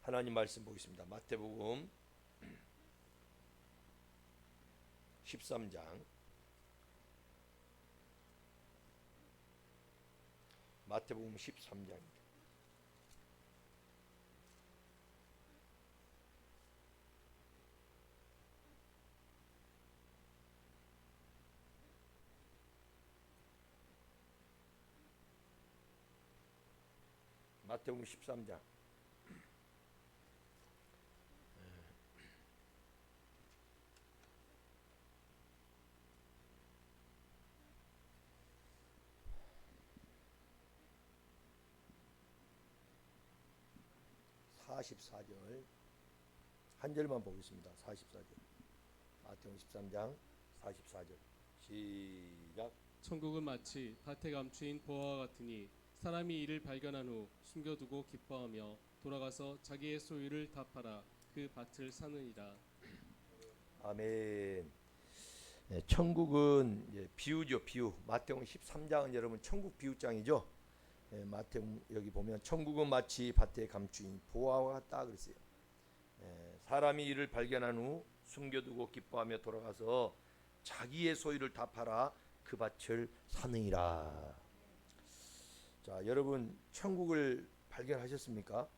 하나님 말씀 보겠습니다. 마태복음 13장 마태복음 13장입니다. 마태복음 13장 44절 한 절만 보겠습니다. 44절 마태복음 13장 44절 시작. 천국은 마치 밭에 감추인 보화와 같으니 사람이 이를 발견한 후 숨겨두고 기뻐하며 돌아가서 자기의 소유를 다 팔아 그 밭을 사느니라. 아멘. 네, 천국은 이제 비유죠. 비유. 마태복음 13장은 여러분 천국 비유장이죠. 네, 마태복음 여기 보면 천국은 마치 밭에 감추인 보화와 같다 그랬어요. 네, 사람이 이를 발견한 후 숨겨두고 기뻐하며 돌아가서 자기의 소유를 다 팔아 그 밭을 사느니라. 자, 여러분 천국을 발견하셨습니까?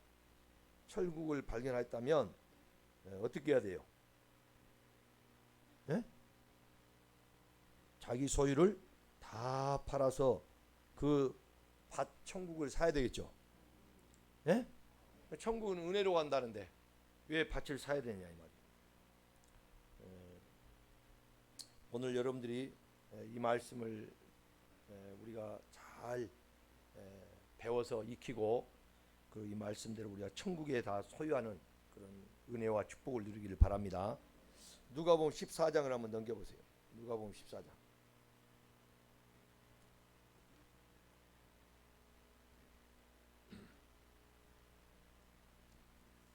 천국을 발견했다면 어떻게 해야 돼요? 네? 자기 소유를 다 팔아서 그 밭 천국을 사야 되겠죠. 예? 천국은 은혜로 간다는데 왜 밭을 사야 되냐 이 말이에요. 오늘 여러분들이 이 말씀을 우리가 잘 배워서 익히고 그 이 말씀대로 우리가 천국에 다 소유하는 그런 은혜와 축복을 누리기를 바랍니다. 누가복음 14장을 한번 넘겨보세요. 누가복음 14장.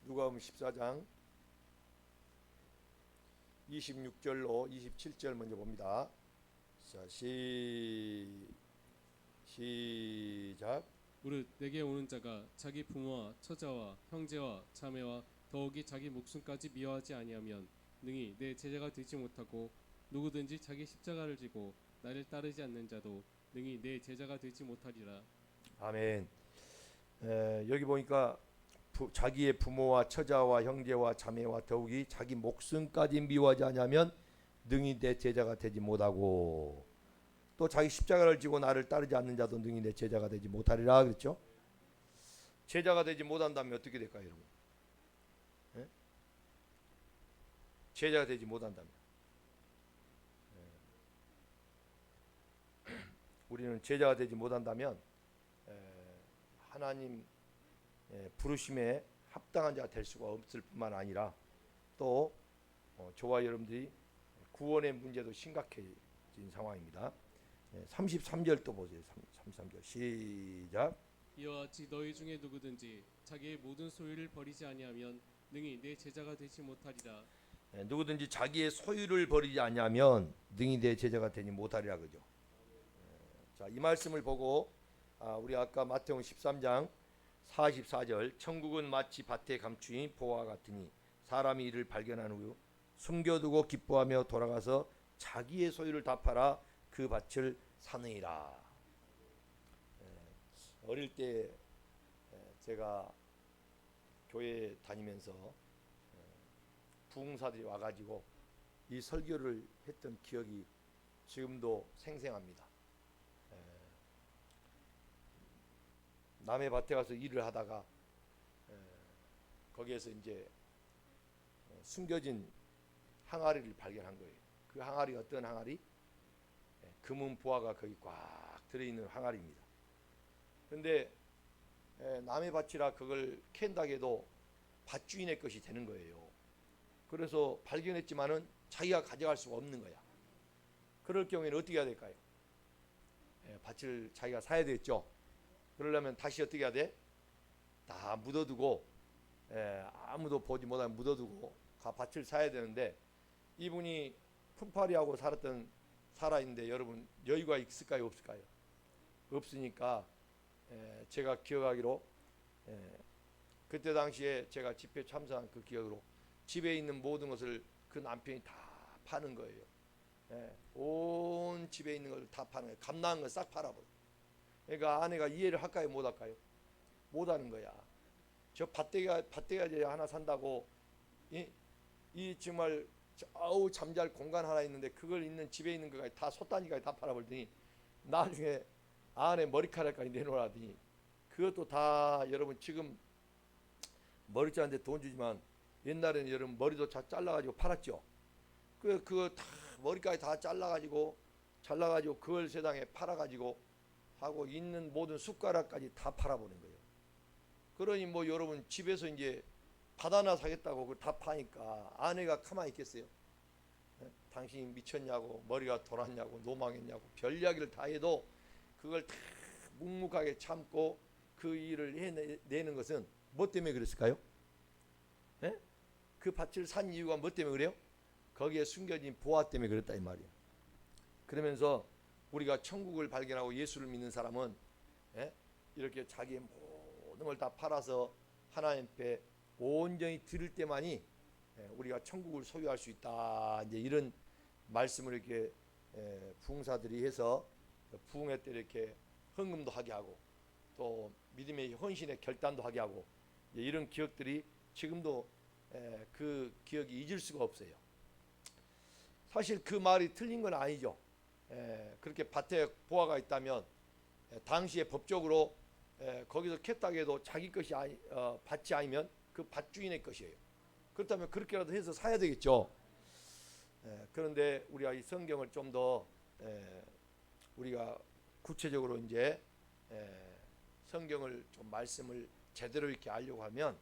누가복음 14장 26절로 27절 먼저 봅니다. 자, 시작. 무릇 내게 오는 자가 자기 부모와 처자와 형제와 자매와 더욱이 자기 목숨까지 미워하지 아니하면 능히 내 제자가 되지 못하고 누구든지 자기 십자가를 지고 나를 따르지 않는 자도 능히 내 제자가 되지 못하리라. 아멘. 여기 보니까 자기의 부모와 처자와 형제와 자매와 더욱이 자기 목숨까지 미워하지 않으면 능히 내 제자가 되지 못하고 또 자기 십자가를 지고 나를 따르지 않는 자도 능히 내 제자가 되지 못하리라 그랬죠. 제자가 되지 못한다면 어떻게 될까요, 여러분? 예? 제자가 되지 못한다면 우리는 제자가 되지 못한다면 하나님 부르심에 합당한 자가 될 수가 없을 뿐만 아니라 또 저와 여러분들이 구원의 문제도 심각해진 상황입니다. 33절 또 보세요. 33절 시작. 이와 같이 너희 중에 누구든지 자기의 모든 소유를 버리지 아니하면 능히 내 제자가 되지 못하리라. 누구든지 자기의 소유를 버리지 않으면 능히 내 제자가 되지 못하리라 그죠. 자, 이 말씀을 보고 우리 아까 마태복음 13장 44절 천국은 마치 밭에 감추인 보화 같으니 사람이 이를 발견한 후 숨겨두고 기뻐하며 돌아가서 자기의 소유를 다 팔아 그 밭을 사느니라. 어릴 때 제가 교회 다니면서 부흥사들이 와가지고 이 설교를 했던 기억이 지금도 생생합니다. 남의 밭에 가서 일을 하다가 거기에서 이제 숨겨진 항아리를 발견한 거예요. 그 항아리가 어떤 항아리? 금은 보화가 거기 꽉 들어있는 항아리입니다. 그런데 남의 밭이라 그걸 캔다게도 밭주인의 것이 되는 거예요. 그래서 발견했지만은 자기가 가져갈 수가 없는 거야. 그럴 경우에는 어떻게 해야 될까요? 밭을 자기가 사야 되겠죠. 그러려면 다시 어떻게 해야 돼? 다 묻어두고 아무도 보지 못하면 묻어두고 밭을 사야 되는데 이분이 품팔이하고 살아있는데 여러분 여유가 있을까요 없을까요? 없으니까 제가 기억하기로 그때 당시에 제가 집회 참석한 그 기억으로 집에 있는 모든 것을 그 남편이 다 파는 거예요. 예, 온 집에 있는 걸 다 파는 거예요. 값나은 걸 싹 팔아버려. 그러니까 아내가 이해를 할까요, 못 할까요? 못 하는 거야. 저 밭대가리 하나 산다고 이 정말 아우 잠잘 공간 하나 있는데 그걸 있는 집에 있는 거가 다 솥단지까지 다 팔아버리더니 나중에 아내 머리카락까지 내놓으라더니 그것도 다 여러분 지금 머리 자르는데 돈 주지만 옛날에는 여러분 머리도 다 잘라가지고 팔았죠. 그거 다 머리까지 다 잘라가지고 그걸 세상에 팔아가지고 하고 있는 모든 숟가락까지 다 팔아버린 거예요. 그러니 뭐 여러분 집에서 이제 밭 하나 사겠다고 그걸 다 파니까 아내가 가만히 있겠어요? 예? 당신이 미쳤냐고 머리가 돌았냐고 노망했냐고 별 이야기를 다 해도 그걸 다 묵묵하게 참고 그 일을 해내는 것은 뭐 때문에 그랬을까요? 예? 그 밭을 산 이유가 뭐 때문에 그래요? 거기에 숨겨진 보화 때문에 그랬다 이 말이에요. 그러면서 우리가 천국을 발견하고 예수를 믿는 사람은 이렇게 자기의 모든 걸 다 팔아서 하나님 앞에 온전히 드릴 때만이 우리가 천국을 소유할 수 있다. 이제 이런 말씀을 이렇게 부흥사들이 해서 부흥회 때 이렇게 헌금도 하게 하고 또 믿음의 헌신의 결단도 하게 하고 이런 기억들이 지금도 그 기억이 잊을 수가 없어요. 사실 그 말이 틀린 건 아니죠. 그렇게 밭에 보화가 있다면 당시에 법적으로 거기서 캤다고 해도 자기 것이 밭이 아니면 그 밭 주인의 것이에요. 그렇다면 그렇게라도 해서 사야 되겠죠. 그런데 우리가 이 성경을 좀 더 우리가 구체적으로 이제 성경을 좀 말씀을 제대로 이렇게 알려고 하면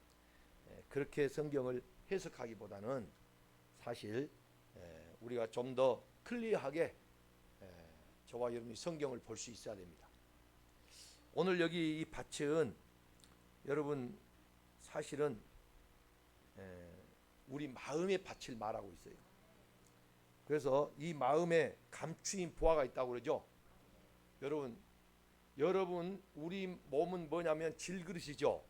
그렇게 성경을 해석하기보다는 사실 우리가 좀 더 클리어하게 저와 여러분이 성경을 볼 수 있어야 됩니다. 오늘 여기 이 밭은 여러분 사실은 우리 마음의 밭을 말하고 있어요. 그래서 이 마음에 감추인 보화가 있다고 그러죠. 여러분 우리 몸은 뭐냐면 질그릇이죠.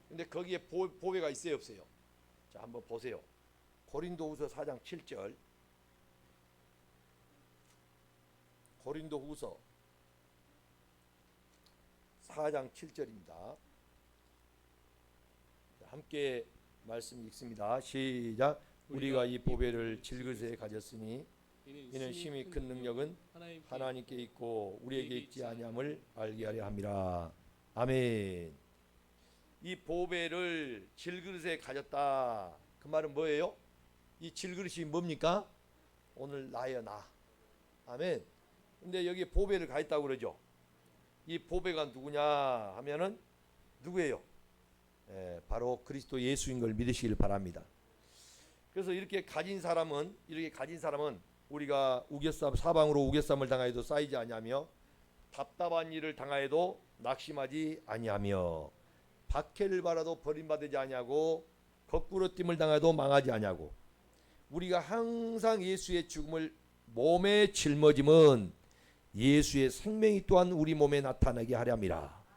근데 거기에 보배가 있어요 없어요? 자 한번 보세요. 고린도후서 4장 7절. 고린도후서 4장 7절입니다. 함께 말씀 읽습니다. 시작. 우리가 이 보배를 질그릇에 가졌으니 이는 심히 큰 능력은 하나님께 있고 우리에게 있지 아니함을 알게 하려 함이라. 아멘. 이 보배를 질그릇에 가졌다. 그 말은 뭐예요? 이 질그릇이 뭡니까? 오늘 나야 나. 아멘. 근데 여기 보배를 가졌다고 그러죠. 이 보배가 누구냐 하면은 누구예요? 바로 그리스도 예수인 걸 믿으시길 바랍니다. 그래서 이렇게 가진 사람은 우리가 사방으로 우겨쌈을 당하여도 쌓이지 아니하며 답답한 일을 당하여도 낙심하지 아니하며 박해를 받아도 버림받지 아니하고 거꾸로 됨을 당하여도 망하지 아니하고 우리가 항상 예수의 죽음을 몸에 짊어짐은 예수의 생명이 또한 우리 몸에 나타나게 하려 함이라.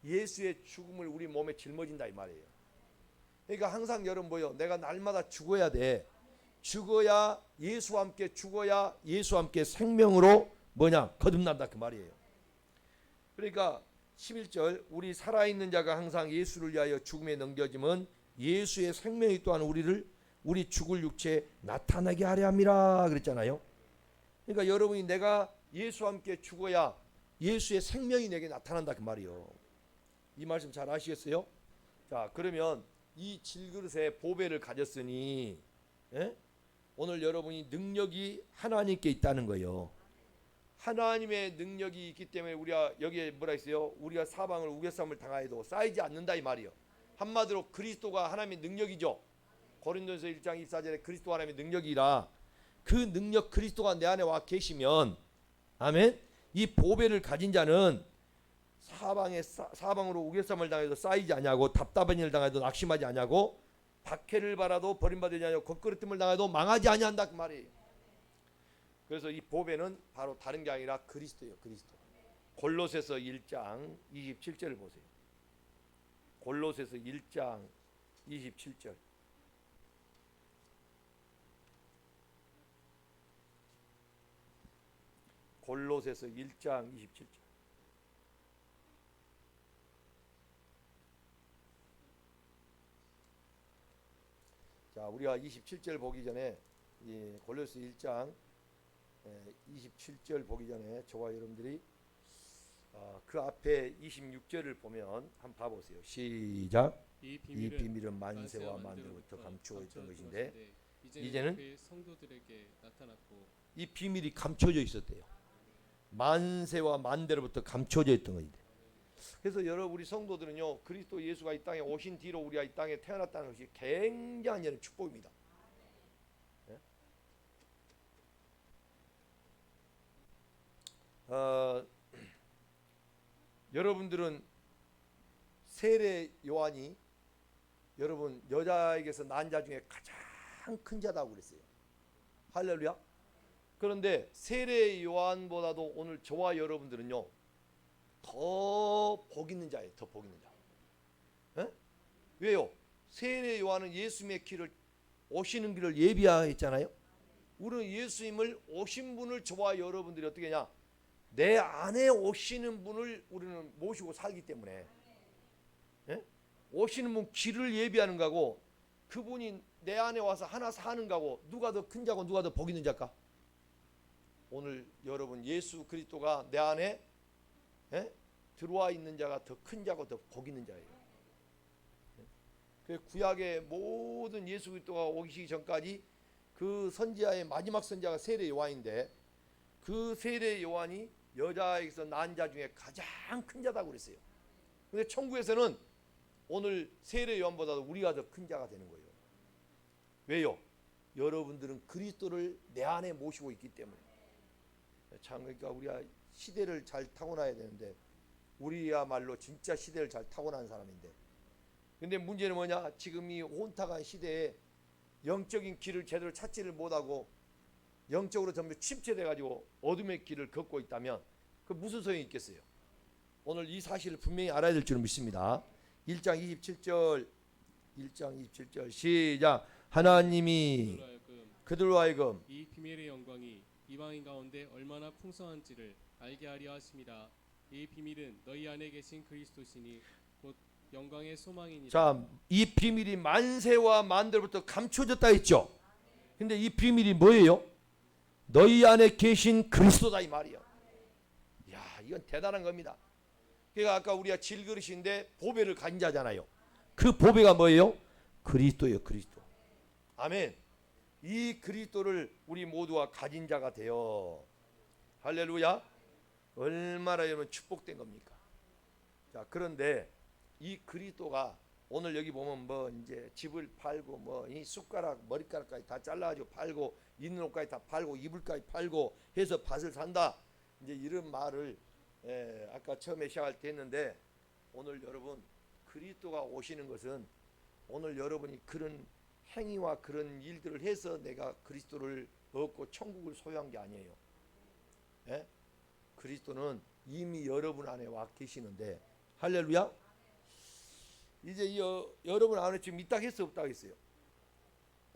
예수의 죽음을 우리 몸에 짊어진다 이 말이에요. 그러니까 항상 여러분 뭐요? 내가 날마다 죽어야 돼. 죽어야 예수와 함께 죽어야 예수와 함께 생명으로 거듭난다 그 말이에요. 그러니까 11절 우리 살아있는 자가 항상 예수를 위하여 죽음에 넘겨짐은 예수의 생명이 또한 우리 죽을 육체에 나타나게 하려 함이라 그랬잖아요. 그러니까 여러분이 내가 예수와 함께 죽어야 예수의 생명이 내게 나타난다 그 말이에요. 이 말씀 잘 아시겠어요? 자 그러면 이 질그릇에 보배를 가졌으니 오늘 여러분이 능력이 하나님께 있다는 거예요. 하나님의 능력이 있기 때문에 우리가 여기에 뭐라 했어요? 우리가 사방을 우겨쌈을 당하여도 쌓이지 않는다 이 말이에요. 한마디로 그리스도가 하나님의 능력이죠. 고린도전서 1장 24절에 그리스도 하나님의 능력이라 그 능력 그리스도가 내 안에 와 계시면 아멘. 이 보배를 가진 자는 사방으로 우겨쌈을 당해도 쌓이지 아니하고 답답한 일을 당해도 낙심하지 아니하고 박해를 받아도 버림받지 아니하고 거꾸로뜸을 당해도 망하지 아니한다 그 말이에요. 그래서 이 보배는 바로 다른 게 아니라 그리스도예요. 그리스도. 골로새서 1장 27절을 보세요. 골로새서 1장 27절. 골로새서 1장 27절. 자, 우리가 27절 보기 전에 이 골로새 1장 27절 보기 전에 저와 여러분들이 그 앞에 26절을 보면 한번 봐보세요. 시작. 이 이 비밀은 만세와 만대로부터 감추어 있던 것인데 이제는 그의 성도들에게 나타났고 이 비밀이 감춰져 있었대요. 만세와 만대로부터 감춰져 있던 것인데. 그래서 여러분 우리 성도들은요, 그리스도 예수가 이 땅에 오신 뒤로 우리가 이 땅에 태어났다는 것이 굉장한 여러분 축복입니다. 네? 여러분들은 세례 요한이 여러분 여자에게서 난 자 중에 가장 큰 자다고 그랬어요. 할렐루야. 그런데 세례 요한보다도 오늘 저와 여러분들은요 더 복 있는 자예요. 더 복 있는 자. 에? 왜요? 세례 요한은 예수님의 길을 오시는 길을 예비하였잖아요. 우리는 예수님을 오신 분을 저와 여러분들이 어떻게 하냐? 내 안에 오시는 분을 우리는 모시고 살기 때문에 에? 오시는 분 길을 예비하는 거고 그분이 내 안에 와서 하나 사는 거고 누가 더 큰 자고 누가 더 복 있는 자일까? 오늘 여러분 예수 그리스도가 내 안에 들어와 있는 자가 더 큰 자고 더 복 있는 자예요. 그 구약의 모든 예수 그리스도가 오시기 전까지 그 선지자의 마지막 선지자가 세례 요한인데 그 세례 요한이 여자에게서 난 자 중에 가장 큰 자다고 그랬어요. 근데 천국에서는 오늘 세례 요한보다도 우리가 더 큰 자가 되는 거예요. 왜요? 여러분들은 그리스도를 내 안에 모시고 있기 때문에. 참 그러니까 우리가 시대를 잘 타고나야 되는데 우리야말로 진짜 시대를 잘 타고난 사람인데 근데 문제는 뭐냐? 지금 이 혼탁한 시대에 영적인 길을 제대로 찾지를 못하고 영적으로 전부 침체돼 가지고 어둠의 길을 걷고 있다면 그 무슨 소용이 있겠어요? 오늘 이 사실을 분명히 알아야 될 줄 믿습니다. 1장 27절 시작. 하나님이 그들로 하여금 이 비밀의 영광이 이방인 가운데 얼마나 풍성한지를 알게 하려 하심이라. 이 비밀은 너희 안에 계신 그리스도시니 곧 영광의 소망이니라. 자, 이 비밀이 만세와 만대로부터 감춰졌다 했죠. 근데 이 비밀이 뭐예요? 너희 안에 계신 그리스도다 이 말이야. 야, 이건 대단한 겁니다. 그러니까 아까 우리가 질그릇인데 보배를 가진 자잖아요. 그 보배가 뭐예요? 그리스도예요. 그리스도. 아멘. 이 그리스도를 우리 모두가 가진 자가 되어 할렐루야. 얼마나 여러분 축복된 겁니까? 자, 그런데 이 그리스도가 오늘 여기 보면 뭐 이제 집을 팔고 뭐 이 숟가락 머리카락까지 다 잘라가지고 팔고 있는 옷까지 다 팔고 이불까지 팔고 해서 밭을 산다. 이제 이런 말을 아까 처음에 시작할 때 했는데 오늘 여러분 그리스도가 오시는 것은 오늘 여러분이 그런 행위와 그런 일들을 해서 내가 그리스도를 얻고 천국을 소유한 게 아니에요. 예? 그리스도는 이미 여러분 안에 와 계시는데 할렐루야. 이제 여러분 안에 지금 있다 했어 없다 했어요?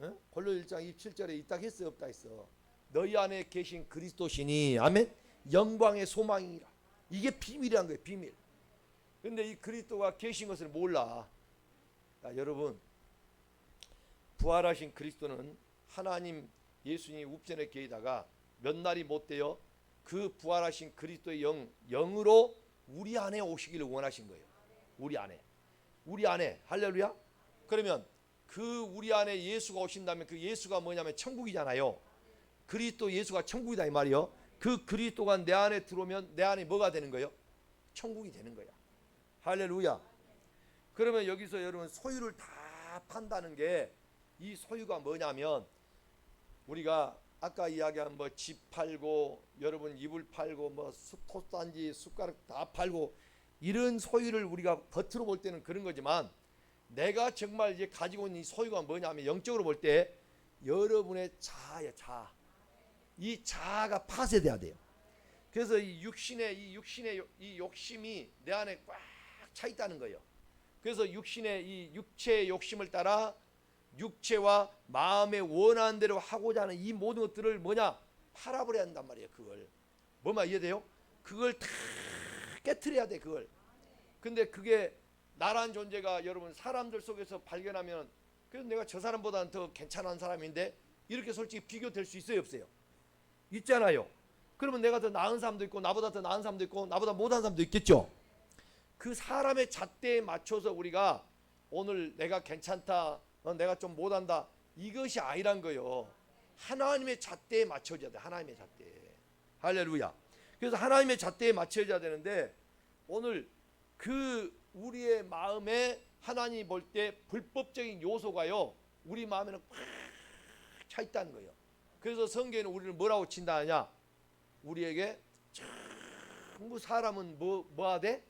예? 골로 1장 27절에 있다 했어 없다 했어? 너희 안에 계신 그리스도시니 아멘. 영광의 소망이라. 이게 비밀이란 거예요. 비밀. 근데 이 그리스도가 계신 것을 몰라. 자, 여러분 부활하신 그리스도는 하나님 예수님 우편에 계시다가 몇 날이 못 되어 그 부활하신 그리스도의 영으로 우리 안에 오시기를 원하신 거예요. 우리 안에 할렐루야. 그러면 그 우리 안에 예수가 오신다면 그 예수가 뭐냐면 천국이잖아요. 그리스도 예수가 천국이다 이 말이요. 그 그리스도가 내 안에 들어오면 내 안에 뭐가 되는 거예요? 천국이 되는 거야. 할렐루야. 그러면 여기서 여러분 소유를 다 판다는 게 이 소유가 뭐냐면 우리가 아까 이야기한 뭐 집 팔고 여러분 이불 팔고 뭐 톱단지 숟가락 다 팔고 이런 소유를 우리가 겉으로 볼 때는 그런 거지만 내가 정말 이제 가지고 있는 이 소유가 뭐냐면 영적으로 볼 때 여러분의 자아야. 자아. 이 자아가 파쇄돼야 돼요. 그래서 이 육신의 이 욕심이 내 안에 꽉 차 있다는 거예요. 그래서 육신의 이 육체의 욕심을 따라 육체와 마음의 원하는 대로 하고자 하는 이 모든 것들을 뭐냐? 팔아버려야 한단 말이에요. 그걸 뭐만 이해돼요? 그걸 다 깨트려야 돼. 그걸. 근데 그게 나란 존재가 여러분 사람들 속에서 발견하면 그래서 내가 저 사람보다는 더 괜찮은 사람인데 이렇게 솔직히 비교될 수 있어요? 없어요? 있잖아요. 그러면 내가 더 나은 사람도 있고 나보다 더 나은 사람도 있고 나보다 못한 사람도 있겠죠. 그 사람의 잣대에 맞춰서 우리가 오늘 내가 괜찮다, 내가 좀 못한다, 이것이 아니란 거예요. 하나님의 잣대에 맞춰져야 돼. 하나님의 잣대에. 할렐루야. 그래서 하나님의 잣대에 맞춰져야 되는데 오늘 그 우리의 마음에 하나님이 볼 때 불법적인 요소가요 우리 마음에는 꽉 차 있다는 거예요. 그래서 성경에는 우리를 뭐라고 친다 하냐? 우리에게 전부 사람은 뭐 하되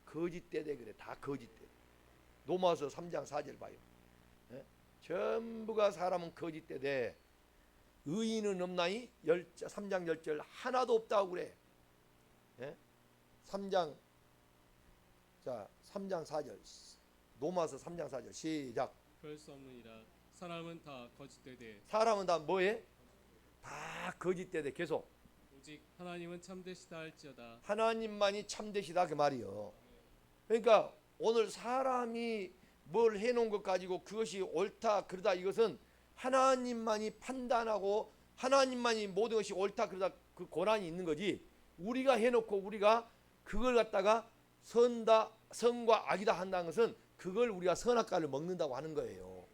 거짓되대 그래. 다 거짓돼. 로마서 3장 4절 봐요. 예? 전부가 사람은 거짓되대. 의인은 없나니 3장 10절 하나도 없다고 그래. 예? 3장 4절 로마서 3장 4절 시작. 그럴 수 없느니라. 사람은 다 거짓되되 사람은 다 뭐해? 다 거짓되대. 계속 오직 하나님은 참되시다 할지어다. 하나님만이 참되시다 그 말이요. 그러니까 오늘 사람이 뭘 해놓은 것 가지고 그것이 옳다 그러다 이것은 하나님만이 판단하고 하나님만이 모든 것이 옳다 그러다 그 권한이 있는 거지. 우리가 해놓고 우리가 그걸 갖다가 선과 악이다 한다는 것은 그걸 우리가 선악과를 먹는다고 하는 거예요.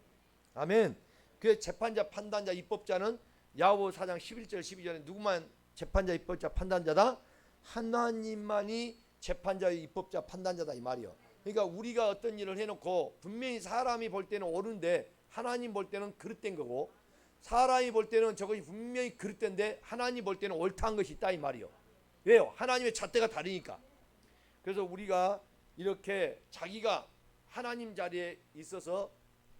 아멘. 그 재판자, 판단자, 입법자는 야고보 4장 11절 12절에 누구만 재판자, 입법자, 판단자다? 하나님만이 재판자, 입법자, 판단자다 이 말이요. 그러니까 우리가 어떤 일을 해놓고 분명히 사람이 볼 때는 옳은데 하나님 볼 때는 그릇된 거고 사람이 볼 때는 저것이 분명히 그릇된데 하나님 볼 때는 옳다는 것이 있다 이 말이요. 왜요? 하나님의 잣대가 다르니까. 그래서 우리가 이렇게 자기가 하나님 자리에 있어서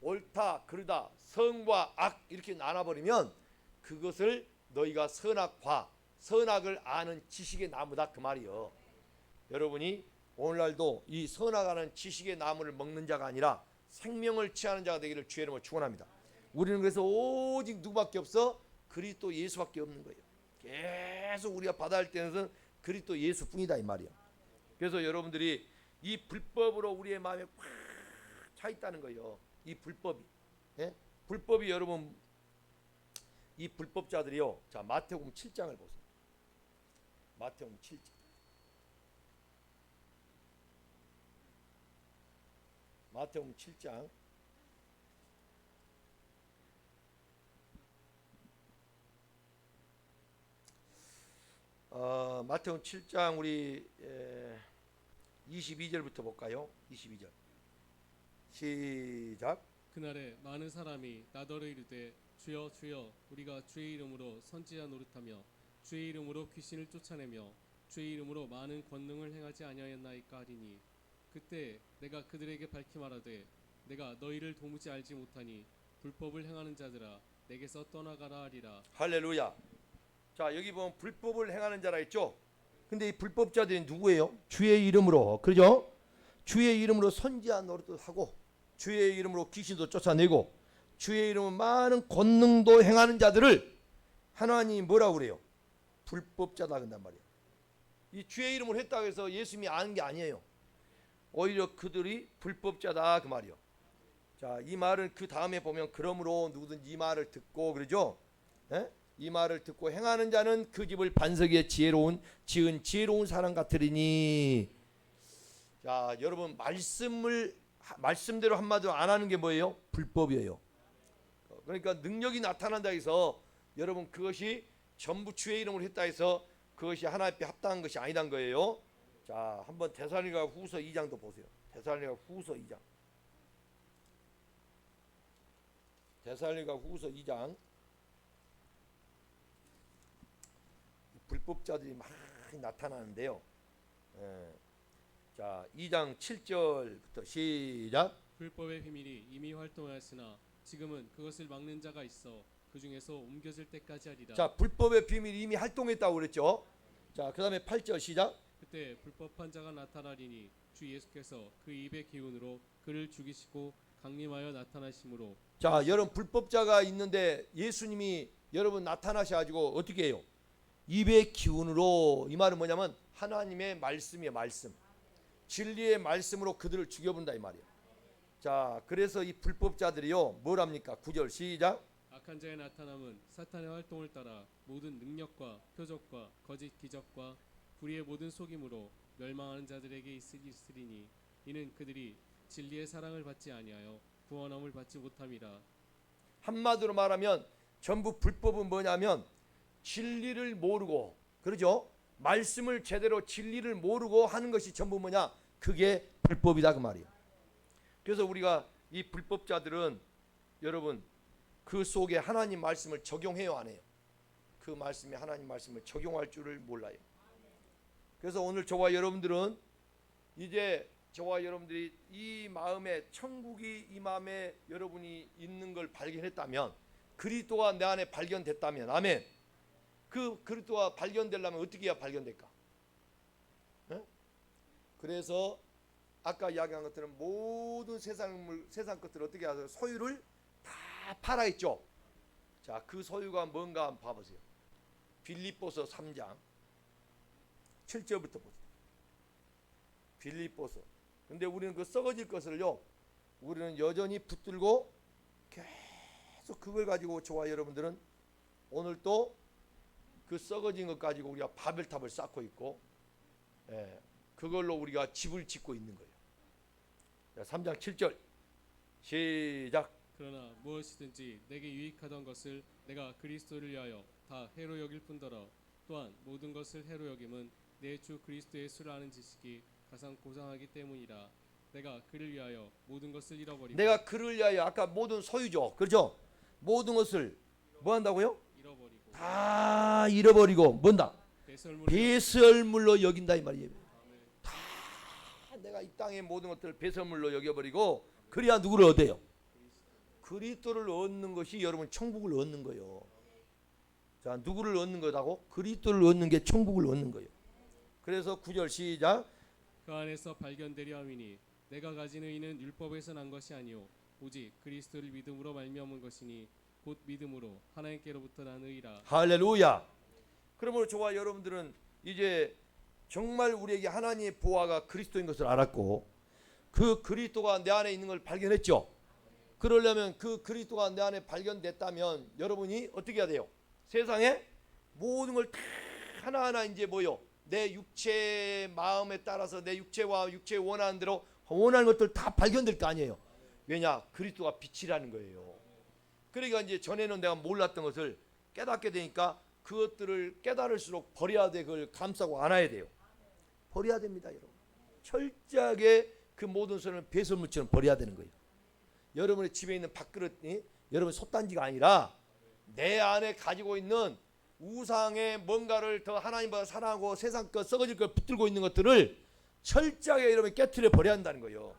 옳다 그르다 선과 악 이렇게 나눠버리면 그것을 너희가 선악과 선악을 아는 지식의 나무다 그 말이요. 여러분이 오늘날도 이 선악하는 지식의 나무를 먹는 자가 아니라 생명을 취하는 자가 되기를 주의 이름으로 축원합니다. 우리는 그래서 오직 누구밖에 없어? 그리스도 예수밖에 없는 거예요. 계속 우리가 받아야 할 때는 그리스도 예수뿐이다 이 말이야. 그래서 여러분들이 이 불법으로 우리의 마음에 꽉 차 있다는 거예요. 이 불법이, 예? 불법이 여러분 이 불법자들이요. 자 마태복음 7장을 보세요. 마태복음 7장. 마태복음 7장. 마태복음 7장 우리 22절부터 볼까요? 22절 시작. 그날에 많은 사람이 나더러 이르되 주여 주여 우리가 주의 이름으로 선지자 노릇하며 주의 이름으로 귀신을 쫓아내며 주의 이름으로 많은 권능을 행하지 아니하였나이까 하리니 그때 내가 그들에게 밝히 말하되 내가 너희를 도무지 알지 못하니 불법을 행하는 자들아 내게서 떠나가라 하리라. 할렐루야. 자 여기 보면 불법을 행하는 자라 했죠. 근데 이 불법자들이 누구예요? 주의 이름으로, 그죠? 주의 이름으로 선지자 노릇도 하고 주의 이름으로 귀신도 쫓아내고 주의 이름으로 많은 권능도 행하는 자들을 하나님이 뭐라고 그래요? 불법자다 그런단 말이에요. 이 주의 이름으로 했다고 해서 예수님이 아는 게 아니에요. 오히려 그들이 불법자다 그 말이요. 자, 이 말은 그 다음에 보면 그러므로 누구든지 이 말을 듣고 그러죠. 에? 이 말을 듣고 행하는 자는 그 집을 반석에 지은 지혜로운 사람 같으리니. 자, 여러분 말씀대로 한마디로 안 하는 게 뭐예요? 불법이에요. 그러니까 능력이 나타난다 해서 여러분 그것이 전부 주의 이름으로 했다 해서 그것이 하나님 앞에 합당한 것이 아니란 거예요. 자, 한번 데살로니가 후서 2장도 보세요. 데살로니가 후서 2장. 데살로니가 후서 2장. 불법자들이 많이 나타나는데요. 자, 2장 7절부터 시작. 불법의 비밀이 이미 활동하였으나 지금은 그것을 막는 자가 있어 그 중에서 옮겨질 때까지 하리라. 자, 불법의 비밀이 이미 활동했다고 그랬죠. 자, 그 다음에 8절 시작. 그때 불법한 자가 나타나리니 주 예수께서 그 입의 기운으로 그를 죽이시고 강림하여 나타나심으로. 자, 여러분 불법자가 있는데 예수님이 여러분 나타나셔가지고 어떻게 해요? 입의 기운으로. 이 말은 뭐냐면 하나님의 말씀이에요. 말씀, 진리의 말씀으로 그들을 죽여본다 이 말이에요. 자, 그래서 이 불법자들이요 뭘 합니까? 9절 시작. 악한 자의 나타남은 사탄의 활동을 따라 모든 능력과 표적과 거짓 기적과 불의의 모든 속임으로 멸망하는 자들에게 있으리니 이는 그들이 진리의 사랑을 받지 아니하여 구원함을 받지 못함이라. 한마디로 말하면 전부 불법은 뭐냐면 진리를 모르고, 그러죠? 말씀을 제대로 진리를 모르고 하는 것이 전부 뭐냐? 그게 불법이다 그 말이에요. 그래서 우리가 이 불법자들은 여러분 그 속에 하나님 말씀을 적용해요 안 해요? 그 말씀에 하나님 말씀을 적용할 줄을 몰라요. 그래서 오늘 저와 여러분들은 이제 저와 여러분들이 이 마음에 천국이 이 마음에 여러분이 있는 걸 발견했다면, 그리스도가 내 안에 발견됐다면, 아멘. 그 그리스도가 발견되려면 어떻게 해야 발견될까? 네? 그래서 아까 이야기한 것들은 모든 세상 것들을 어떻게 하세요? 소유를 다 팔아있죠. 자, 그 소유가 뭔가 한번 봐보세요. 빌립보서 3장 7절부터 보세요. 빌립보서. 근데 우리는 그 썩어질 것을요, 우리는 여전히 붙들고 계속 그걸 가지고 저와 여러분들은 오늘 또 그 썩어진 것 가지고 우리가 바벨탑을 쌓고 있고, 그걸로 우리가 집을 짓고 있는 거예요. 자, 3장 7절 시작. 그러나 무엇이든지 내게 유익하던 것을 내가 그리스도를 위하여 다 해로 여길 뿐더러 또한 모든 것을 해로 여김은 내 주 그리스도 예수를 아는 지식이 가장 고상하기 때문이라. 내가 그를 위하여 모든 것을 잃어버리고. 내가 그를 위하여, 아까 모든 소유죠, 그렇죠? 모든 것을 뭐 한다고요? 잃어버리고 다 잃어버리고 뭔다? 배설물로 여긴다 이 말이에요. 다 내가 이 땅의 모든 것들을 배설물로 여겨버리고, 그래야 누구를 얻어요? 그리스도를 얻는 것이 여러분 천국을 얻는 거예요. 자, 누구를 얻는 거라고? 그리스도를 얻는 게 천국을 얻는 거예요. 그래서 9절 시작. 그 안에서 발견되려 함이니 내가 가진 의는 율법에서 난 것이 아니요 오직 그리스도를 믿음으로 말미암은 것이니 곧 믿음으로 하나님께로부터 난 의라. 할렐루야. 그러므로 저와 여러분들은 이제 정말 우리에게 하나님의 보화가 그리스도인 것을 알았고, 그 그리스도가 내 안에 있는 걸 발견했죠. 그러려면 그 그리스도가 내 안에 발견됐다면 여러분이 어떻게 해야 돼요? 세상에 모든 걸 다 하나하나 이제 뭐요? 내 육체의 마음에 따라서 내 육체와 육체의 원하는 대로 원하는 것들 다 발견될 거 아니에요. 왜냐? 그리스도가 빛이라는 거예요. 그러니까 이제 전에는 내가 몰랐던 것을 깨닫게 되니까 그것들을 깨달을수록 버려야 돼. 그걸 감싸고 안아야 돼요. 버려야 됩니다, 여러분. 철저하게 그 모든 것을 배설물처럼 버려야 되는 거예요. 여러분의 집에 있는 밥그릇이 여러분 솥단지가 아니라 내 안에 가지고 있는 우상의 뭔가를 더 하나님보다 사랑하고 세상 것 썩어질 걸 붙들고 있는 것들을 철저하게 여러분이 깨트려 버려야 한다는 거예요.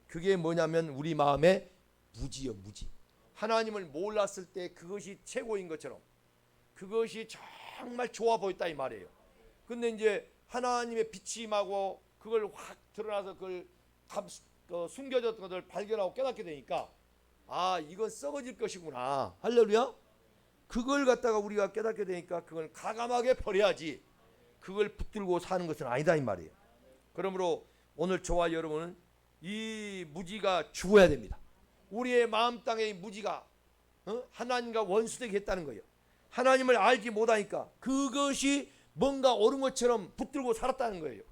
그게 뭐냐면 우리 마음의 무지요, 무지. 하나님을 몰랐을 때 그것이 최고인 것처럼 그것이 정말 좋아 보였다 이 말이에요. 근데 이제 하나님의 빛이 임하고 그걸 확 드러나서 그걸 숨겨졌던 것을 발견하고 깨닫게 되니까, 아, 이건 썩어질 것이구나. 할렐루야. 그걸 갖다가 우리가 깨닫게 되니까 그걸 가감하게 버려야지 그걸 붙들고 사는 것은 아니다 이 말이에요. 그러므로 오늘 저와 여러분은 이 무지가 죽어야 됩니다. 우리의 마음 땅의 무지가 하나님과 원수되게 했다는 거예요. 하나님을 알지 못하니까 그것이 뭔가 옳은 것처럼 붙들고 살았다는 거예요.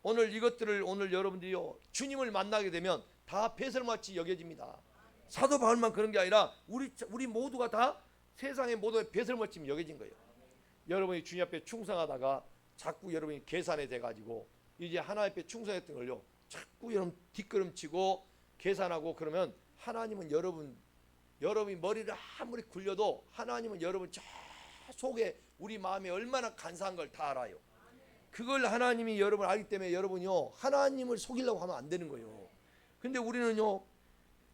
오늘 이것들을 오늘 여러분들이요 주님을 만나게 되면 다 배설마치 여겨집니다. 사도 바울만 그런 게 아니라 우리 모두가 다 세상의 모든 배설마치 여겨진 거예요. 여러분이 주님 앞에 충성하다가 자꾸 여러분이 계산이 돼가지고 이제 하나님 앞에 충성했던 걸요 자꾸 여러분 뒷걸음치고 계산하고 그러면 하나님은 여러분이 머리를 아무리 굴려도 하나님은 여러분 저 속에 우리 마음에 얼마나 간사한 걸 다 알아요. 그걸 하나님이 여러분 알기 때문에 여러분이요 하나님을 속이려고 하면 안 되는 거예요. 근데 우리는요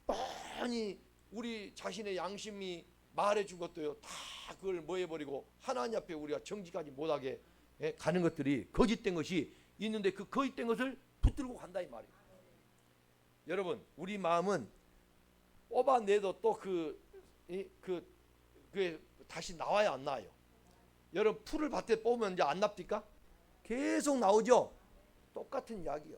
뻔히 우리 자신의 양심이 말해준 것도요 다 그걸 뭐 해버리고 하나님 앞에 우리가 정직하지 못하게 가는 것들이 거짓된 것이 있는데 그 거짓된 것을 붙들고 간다 이 여러분 우리 마음은 뽑아내도 또 그게 다시 나와야 안 나와요? 여러분 풀을 밭에 뽑으면 이제 안 납니까? 계속 나오죠. 똑같은 이야기요.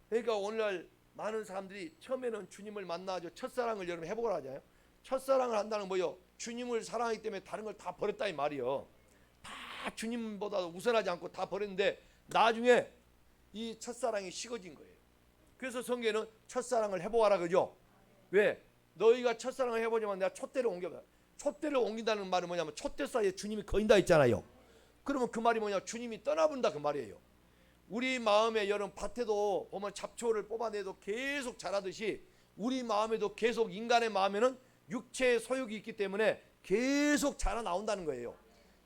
그러니까 오늘날 많은 사람들이 처음에는 주님을 만나죠. 첫사랑을 여러분 해보라 하잖아요. 첫사랑을 한다는 뭐요? 주님을 사랑하기 때문에 다른 걸 다 버렸다 이 말이요. 다 주님보다 우선하지 않고 다 버렸는데 나중에 이 첫사랑이 식어진 거예요. 그래서 성경에는 첫사랑을 해보아라 그죠? 왜? 너희가 첫사랑을 해보지만 내가 촛대를 옮겨봐. 촛대를 옮긴다는 말은 뭐냐면 촛대 사이에 주님이 거인다 있잖아요. 그러면 그 말이 뭐냐? 주님이 떠나본다 그 말이에요. 우리 마음에 여러분 밭에도 보면 잡초를 뽑아내도 계속 자라듯이 우리 마음에도 계속 인간의 마음에는 육체의 소욕이 있기 때문에 계속 자라 나온다는 거예요.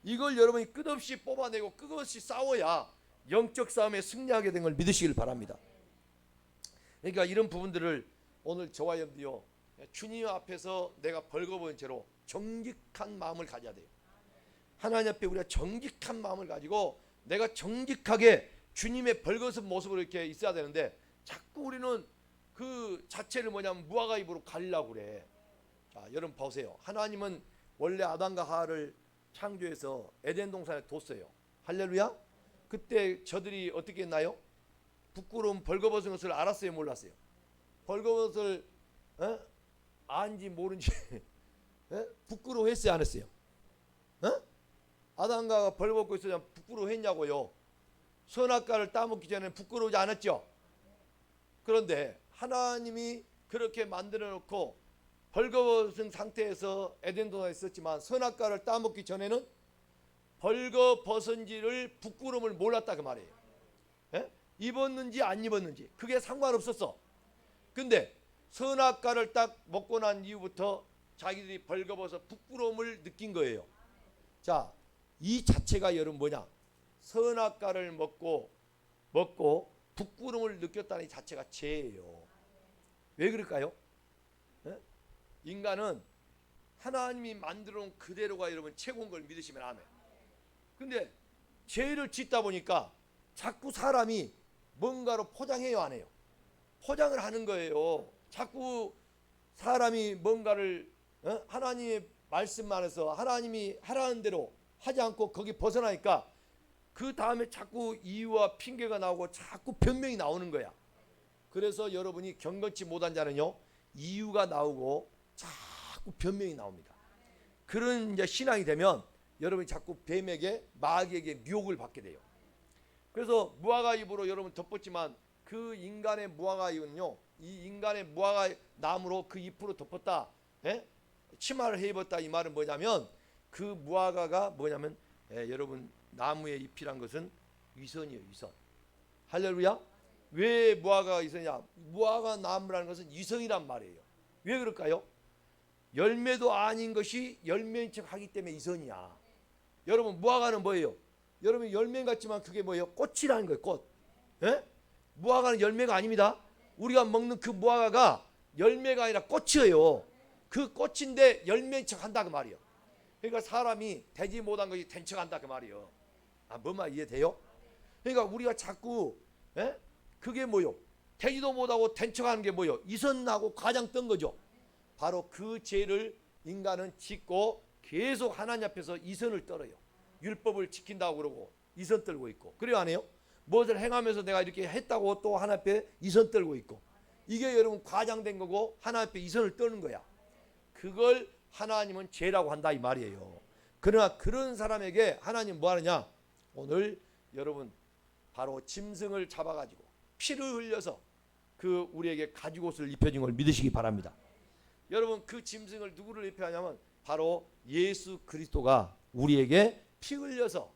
이걸 여러분이 끝없이 뽑아내고 끝없이 싸워야 영적 싸움에 승리하게 된 걸 믿으시길 바랍니다. 그러니까 이런 부분들을 오늘 저와 여러분이요 주님 앞에서 내가 벌거벗은 채로 정직한 마음을 가져야 돼요. 하나님 앞에 우리가 정직한 마음을 가지고 내가 정직하게 주님의 벌거벗은 모습으로 이렇게 있어야 되는데 자꾸 우리는 그 자체를 뭐냐면 무화과 잎으로 가리려고 그래. 자, 여러분 보세요. 하나님은 원래 아담과 하와를 창조해서 에덴 동산에 뒀어요. 할렐루야. 그때 저들이 어떻게 했나요? 부끄러운 벌거벗은 것을 알았어요, 몰랐어요? 벌거벗을 안지 모른지 부끄러워했어요, 안 했어요? 아담과 벌벗고 있어야 부끄러워했냐고요? 선악과를 따먹기 전에 부끄러우지 않았죠? 그런데 하나님이 그렇게 만들어 놓고 벌거벗은 상태에서 에덴 동산에 있었지만 선악과를 따먹기 전에는 벌거벗은지를 부끄러움을 몰랐다 그 말이에요. 입었는지 안 입었는지 그게 상관없었어. 근데 선악과를 딱 먹고 난 이후부터 자기들이 벌거벗어 부끄러움을 느낀 거예요. 자, 이 자체가 여러분 뭐냐? 선악과를 먹고 부끄러움을 느꼈다는 이 자체가 죄예요. 왜 그럴까요? 인간은 하나님이 만들어 놓은 그대로가 여러분 최고인 걸 믿으시면 아멘. 근데 죄를 짓다 보니까 자꾸 사람이 뭔가로 포장해요, 안 해요? 포장을 하는 거예요. 자꾸 사람이 뭔가를 하나님의 말씀만 해서 하나님이 하라는 대로 하지 않고 거기 벗어나니까 그 다음에 자꾸 이유와 핑계가 나오고 자꾸 변명이 나오는 거야. 그래서 여러분이 경건치 못한 자는요 이유가 나오고 자꾸 변명이 나옵니다. 그런 이제 신앙이 되면 여러분이 자꾸 뱀에게 마귀에게 미혹을 받게 돼요. 그래서 무화과 잎으로 여러분 덮었지만 그 인간의 무화과 잎은요 이 인간의 무화과 나무로 그 잎으로 덮었다. 치마를 해 입었다 이 말은 뭐냐면 그 무화과가 뭐냐면 여러분 나무의 잎이란 것은 위선이에요. 위선. 할렐루야. 왜 무화과가 위선이냐? 무화과 나무라는 것은 위선이란 말이에요. 왜 그럴까요? 열매도 아닌 것이 열매인 척 하기 때문에 위선이야. 여러분 무화과는 뭐예요? 여러분 열매 같지만 그게 뭐예요? 꽃이라는 거예요. 꽃. 무화과는 열매가 아닙니다. 우리가 먹는 그 무화과가 열매가 아니라 꽃이에요. 그 꽃인데 열매인 척 한다 그 말이에요. 그러니까 사람이 되지 못한 것이 된 척 한다 그 말이에요. 뭔 말 이해돼요? 그러니까 우리가 자꾸 그게 뭐요? 되지도 못하고 된 척 하는 게 뭐요? 이선나고 과장 뜬 거죠. 바로 그 죄를 인간은 짓고 계속 하나님 앞에서 이선을 떨어요. 율법을 지킨다고 그러고 이선 떨고 있고. 그래요 안 해요? 무엇을 행하면서 내가 이렇게 했다고 또 하나님 앞에 이선 떨고 있고. 이게 여러분 과장된 거고 하나님 앞에 이선을 떠는 거야. 그걸 하나님은 죄라고 한다 이 말이에요. 그러나 그런 사람에게 하나님 뭐 하느냐? 오늘 여러분 바로 짐승을 잡아가지고 피를 흘려서 그 우리에게 가죽옷을 입혀준 걸 믿으시기 바랍니다. 여러분 그 짐승을 누구를 입혀하냐면 바로 예수 그리스도가 우리에게 피 흘려서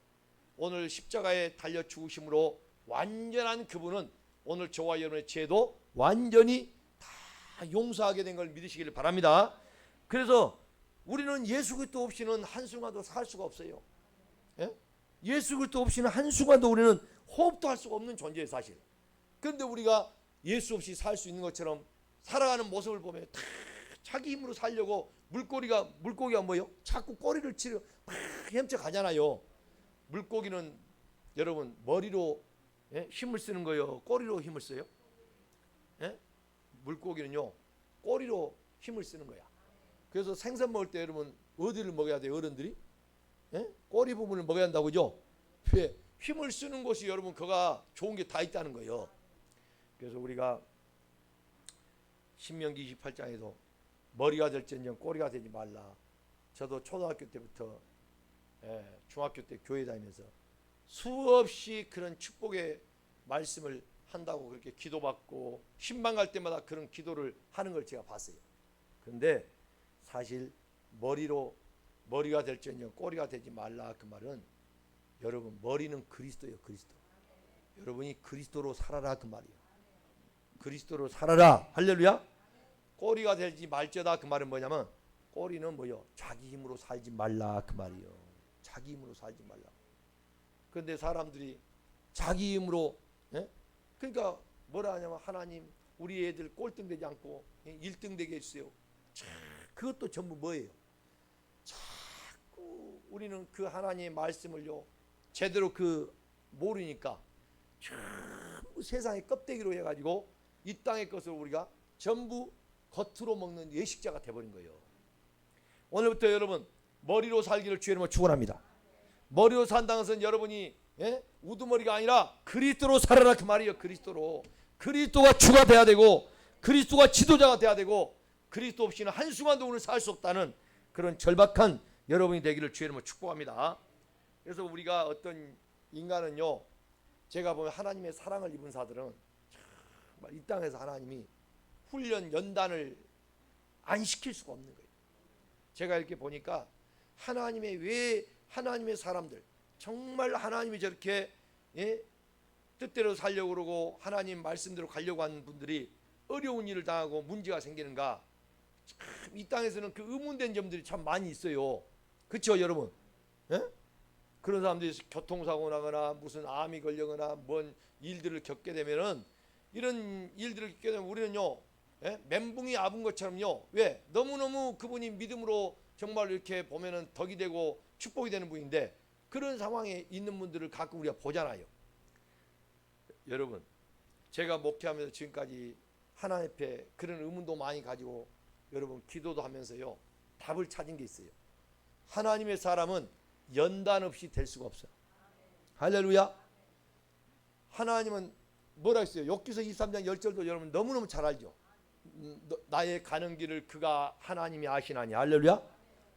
오늘 십자가에 달려 죽으심으로 완전한 그분은 오늘 저와 여러분의 죄도 완전히 다 용서하게 된 걸 믿으시기를 바랍니다. 그래서 우리는 예수 그리스도 없이는 한순간도 살 수가 없어요. 예수 그리스도 없이는 한순간도 우리는 호흡도 할 수가 없는 존재예요 사실. 그런데 우리가 예수 없이 살 수 있는 것처럼 살아가는 모습을 보면 다 자기 힘으로 살려고 물고기가 뭐예요? 자꾸 꼬리를 치려 막 헤엄쳐가잖아요. 물고기는 여러분 머리로 힘을 쓰는 거예요? 꼬리로 힘을 써요? 물고기는요 꼬리로 힘을 쓰는 거야. 그래서 생선 먹을 때 여러분 어디를 먹어야 돼요? 어른들이? 예? 꼬리 부분을 먹어야 한다고 그죠? 왜? 힘을 쓰는 곳이 여러분 그가 좋은 게 다 있다는 거예요. 그래서 우리가 신명기 28장에도 머리가 될지언정 꼬리가 되지 말라. 저도 초등학교 때부터 중학교 때 교회 다니면서 수없이 그런 축복의 말씀을 한다고 그렇게 기도받고 신방 갈 때마다 그런 기도를 하는 걸 제가 봤어요. 그런데 사실 머리가 될지언정 꼬리가 되지 말라 그 말은 여러분 머리는 그리스도예요. 그리스도. 여러분이 그리스도로 살아라 그 말이에요. 그리스도로 살아라. 할렐루야. 꼬리가 되지 말자다 그 말은 뭐냐면 꼬리는 뭐요? 자기 힘으로 살지 말라 그 말이요. 자기 힘으로 살지 말라. 그런데 사람들이 자기 힘으로 그러니까 뭐라 하냐면 하나님 우리 애들 꼴등 되지 않고 1등 되게 해주세요. 그것도 전부 뭐예요? 자꾸 우리는 그 하나님의 말씀을요 제대로 모르니까 전부 세상의 껍데기로 해가지고 이 땅의 것을 우리가 전부 겉으로 먹는 예식자가 돼버린 거예요. 오늘부터 여러분 머리로 살기를 주의 이름으로 축원합니다. 머리로 산다는 것은 여러분이 우두머리가 아니라 그리스도로 살아라 그 말이에요. 그리스도가 주가 돼야 되고 그리스도가 지도자가 돼야 되고 그리스도 없이는 한순간도 오늘 살 수 없다는 그런 절박한 여러분이 되기를 주의 이름으로 축복합니다. 그래서 우리가 어떤 인간은요 제가 보면 하나님의 사랑을 입은 사들은 이 땅에서 하나님이 훈련 연단을 안 시킬 수가 없는 거예요. 제가 이렇게 보니까 하나님의 사람들 정말 하나님이 저렇게 뜻대로 살려고 그러고 하나님 말씀대로 가려고 하는 분들이 어려운 일을 당하고 문제가 생기는가 참 이 땅에서는 그 의문된 점들이 참 많이 있어요. 그렇죠 여러분? 그런 사람들이 교통사고 나거나 무슨 암이 걸리거나 뭔 일들을 겪게 되면은 이런 일들을 겪게 되면 우리는요 멘붕이 아픈 것처럼요 왜? 너무너무 그분이 믿음으로 정말 이렇게 보면은 덕이 되고 축복이 되는 분인데 그런 상황에 있는 분들을 가끔 우리가 보잖아요. 여러분 제가 목회하면서 지금까지 하나님 앞에 그런 의문도 많이 가지고 여러분 기도도 하면서요 답을 찾은 게 있어요. 하나님의 사람은 연단 없이 될 수가 없어요. 할렐루야. 하나님은 뭐라 했어요? 욥기서 23장 10절도 여러분 너무너무 잘 알죠. 나의 가는 길을 그가 하나님이 아시나니. 할렐루야.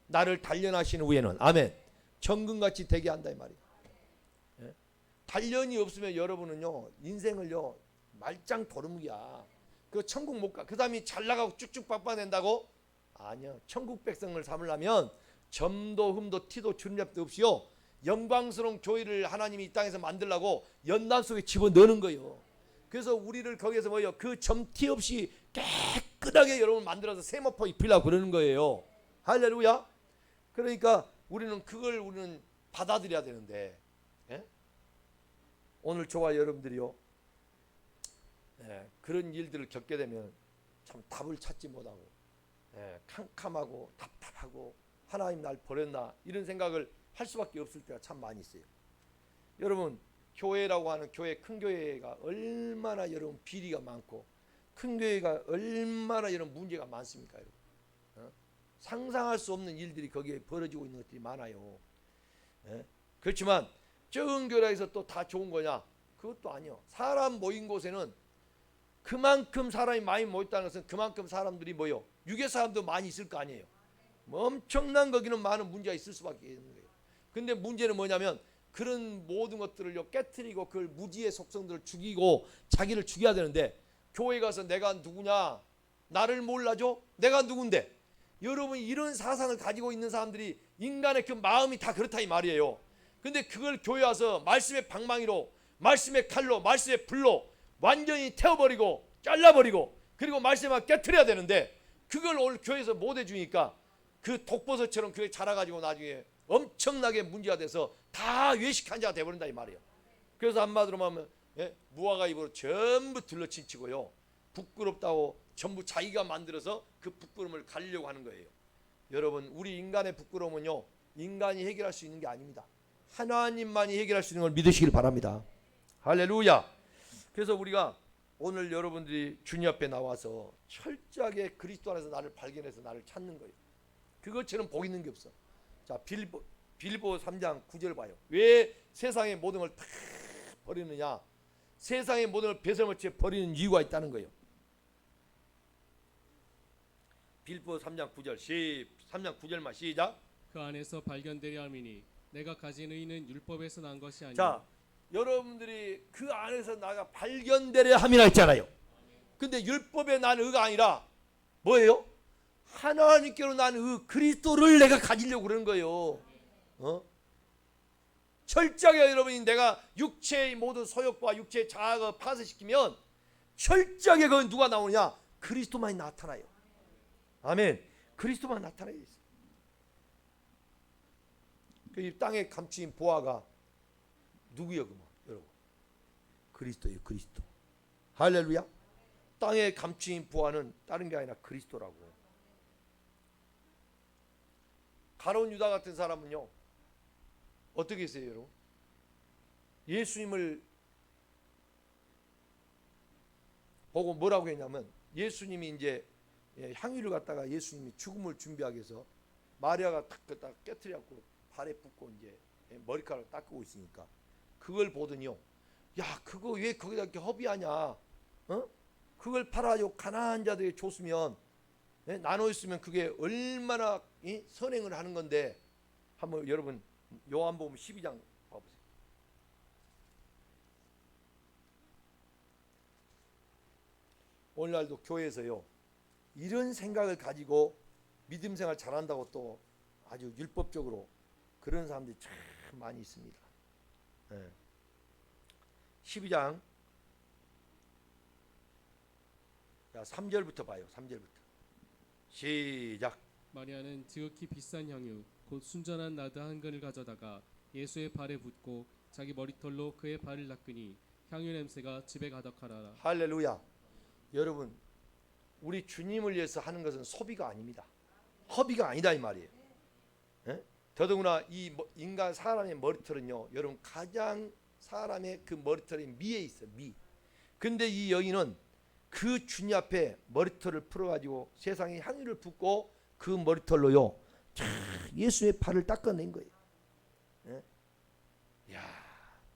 나를 단련하신 후에는 아멘 정금같이 되게 한다 이 말이에요. 단련이 없으면 여러분은요 인생을요 말짱 도루묵이야. 그 천국 못 가. 그 다음에 잘 나가고 쭉쭉 빡빡낸다고? 아니요. 천국 백성을 삼으려면 점도 흠도 티도 주름잡도 없이요 영광스러운 교회를 하나님이 이 땅에서 만들려고 연단 속에 집어넣는 거예요. 그래서 우리를 거기에서 뭐예요? 그 점티 없이 깨끗하게 여러분 만들어서 세모포 입히려고 그러는 거예요. 할렐루야. 그러니까 우리는 받아들여야 되는데 오늘 저와 여러분들이요 그런 일들을 겪게 되면 참 답을 찾지 못하고 캄캄하고 답답하고 하나님 날 버렸나 이런 생각을 할 수밖에 없을 때가 참 많이 있어요. 여러분 교회라고 하는 큰 교회가 얼마나 여러분 비리가 많고 큰 교회가 얼마나 여러분 문제가 많습니까 여러분? 상상할 수 없는 일들이 거기에 벌어지고 있는 것들이 많아요. 그렇지만 적은 교회에서 또 다 좋은 거냐? 그것도 아니요. 사람 모인 곳에는 그만큼 사람이 많이 모였다는 것은 그만큼 사람들이 뭐요? 유괴 사람도 많이 있을 거 아니에요. 뭐 엄청난 거기는 많은 문제가 있을 수밖에 없는 거예요. 근데 문제는 뭐냐면 그런 모든 것들을 깨트리고 그 무지의 속성들을 죽이고 자기를 죽여야 되는데 교회 가서 내가 누구냐? 나를 몰라줘? 내가 누군데? 여러분 이런 사상을 가지고 있는 사람들이 인간의 그 마음이 다 그렇다 이 말이에요. 근데 그걸 교회 와서 말씀의 방망이로 말씀의 칼로 말씀의 불로 완전히 태워버리고 잘라버리고 그리고 말씀만 깨트려야 되는데 그걸 오늘 교회에서 못 해주니까 그 독버섯처럼 그게 자라가지고 나중에 엄청나게 문제가 돼서 다 외식한 자가 돼버린다 이 말이에요. 그래서 한마디로 말하면 무화과 잎으로 전부 들러친치고요 부끄럽다고 전부 자기가 만들어서 그 부끄러움을 가리려고 하는 거예요. 여러분 우리 인간의 부끄러움은요 인간이 해결할 수 있는 게 아닙니다. 하나님만이 해결할 수 있는 걸 믿으시길 바랍니다. 할렐루야. 그래서 우리가 오늘 여러분들이 주님 앞에 나와서 철저하게 그리스도 안에서 나를 발견해서 나를 찾는 거예요. 그것처럼 복 있는 게 없어. 자, 빌보 3장 9절 봐요. 왜 세상의 모든 걸 다 버리느냐? 세상의 모든 걸 배설물체 버리는 이유가 있다는 거예요. 빌보 3장 9절 3장 9절만 시작. 그 안에서 발견되려 함이니 내가 가진 의는 율법에서 난 것이 아니라. 자, 여러분들이 그 안에서 나가 발견되려 함이라 했잖아요. 근데 율법에 난 의가 아니라 뭐예요? 하나님께로 난 의, 그리스도를 내가 가지려고 그러는 거예요. 철저하게 여러분이 내가 육체의 모든 소욕과 육체의 자아가 파쇄시키면 철저하게 그건 누가 나오느냐? 그리스도만이 나타나요. 아멘. 그리스도만 나타나야 있어요. 이 땅에 감추인 보화가 누구요, 그만 여러분? 그리스도예요, 그리스도. 할렐루야. 땅에 감추인 보화는 다른 게 아니라 그리스도라고. 가룟 유다 같은 사람은요, 어떻게 했어요, 여러분? 예수님을 보고 뭐라고 했냐면, 예수님이 이제 향유를 갖다가 예수님이 죽음을 준비하기 위해서 마리아가 탁 깨트려갖고 발에 붓고 이제 머리카락을 닦고 있으니까 그걸 보더니요, 야, 그거 왜 거기다 이렇게 허비하냐? 그걸 팔아가지고 가난한 자들에게 줬으면, 나눠있으면 그게 얼마나 선행을 하는 건데. 한번 여러분 요한복음 12장 봐보세요. 오늘날도 교회에서요, 이런 생각을 가지고 믿음 생활 잘한다고 또 아주 율법적으로 그런 사람들이 참 많이 있습니다. 12장 3절부터 봐요. 3절부터 시작. 마리아는 지극히 비싼 향유 곧 순전한 나드 한 근을 가져다가 예수의 발에 붓고 자기 머리털로 그의 발을 닦으니 향유 냄새가 집에 가득하더라. 할렐루야. 여러분, 우리 주님을 위해서 하는 것은 소비가 아닙니다. 허비가 아니다 이 말이에요. 더더구나 이 인간 사람의 머리털은요, 여러분 가장 사람의 그 머리털이 미에 있어, 미. 근데 이 여인은 그 주님 앞에 머리털을 풀어가지고 세상에 향유를 붓고 그 머리털로요, 예수의 발을 닦아낸 거예요. 야,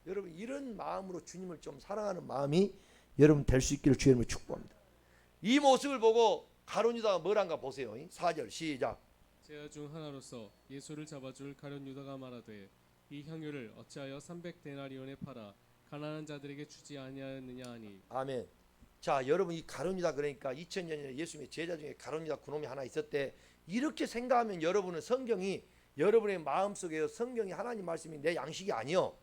여러분 이런 마음으로 주님을 좀 사랑하는 마음이 여러분 될 수 있기를 주님을 축복합니다. 이 모습을 보고 가룟 유다가 뭐란가 보세요. 4절 시작. 제자 중 하나로서 예수를 잡아줄 가룟 유다가 말하되 이 향유를 어찌하여 300데나리온에 팔아 가난한 자들에게 주지 아니하였느냐 하니. 아멘. 자, 여러분 이 가룟 유다, 그러니까 2000년 전에 예수님의 제자 중에 가룟 유다 그놈이 하나 있었대. 이렇게 생각하면 여러분은 성경이 여러분의 마음속에 성경이 하나님 말씀이 내 양식이 아니요.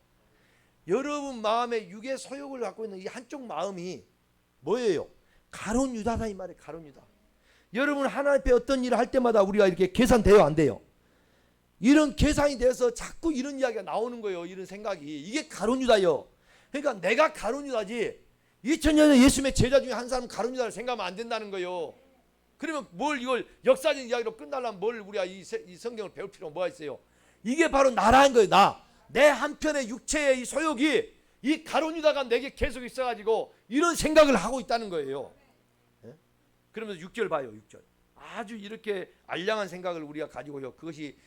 여러분 마음에 육의 소욕을 갖고 있는 이 한쪽 마음이 뭐예요? 가룟 유다다 이 말이에요. 가룟 유다. 여러분 하나님 앞에 어떤 일을 할 때마다 우리가 이렇게 계산돼요, 안 돼요? 이런 계산이 돼서 자꾸 이런 이야기가 나오는 거예요. 이런 생각이. 이게 가룟 유다요. 그러니까 내가 가룟 유다지 2000년 전에 예수님의 제자 중에 한 사람 가룟 유다를 생각하면 안 된다는 거예요. 그러면 뭘 이걸 역사적인 이야기로 끝나려면 뭘 우리가 이 성경을 배울 필요가 뭐가 있어요? 이게 바로 나라는 거예요. 내 한편의 육체의 이 소욕이 이 가룟 유다가 내게 계속 있어가지고 이런 생각을 하고 있다는 거예요. 그러면서 6절 봐요. 6절. 아주 이렇게 알량한 생각을 우리가 가지고요. 그것이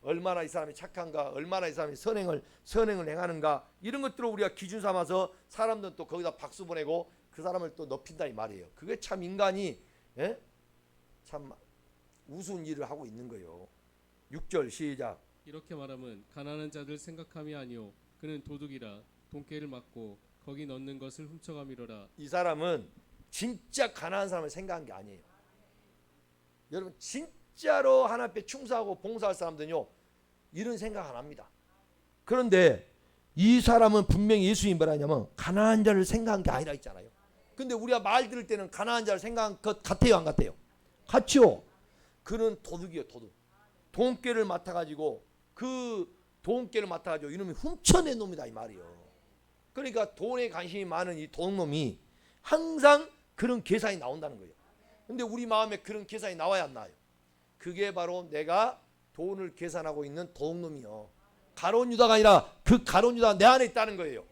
얼마나 이 사람이 착한가, 얼마나 이 사람이 선행을 행하는가, 이런 것들을 우리가 기준 삼아서 사람들은 또 거기다 박수 보내고 그 사람을 또 높인다 이 말이에요. 그게 참 인간이 참 우스운 일을 하고 있는 거예요. 6절 시작. 이렇게 말하면 가난한 자들 생각함이 아니오 그는 도둑이라 돈깨를 맞고 거기 넣는 것을 훔쳐가미로라. 이 사람은 진짜 가난한 사람을 생각한 게 아니에요. 여러분 진짜로 하나님 앞에 충성하고 봉사할 사람들은요 이런 생각 안 합니다. 그런데 이 사람은 분명히 예수님이 뭐라냐면 가난한 자를 생각한 게 아니라 있잖아요. 근데 우리가 말 들을 때는 가난한 자를 생각한 것 같아요, 안 같아요? 같죠. 그는 도둑이에요, 도둑. 돈깨를 맡아가지고 그 돈깨를 맡아가지고 이놈이 훔쳐낸 놈이다 이 말이에요. 그러니까 돈에 관심이 많은 이 도둑놈이 항상 그런 계산이 나온다는 거예요. 근데 우리 마음에 그런 계산이 나와야 안 나와요? 그게 바로 내가 돈을 계산하고 있는 도둑놈이요. 가룟 유다가 아니라 그 가룟 유다가 내 안에 있다는 거예요.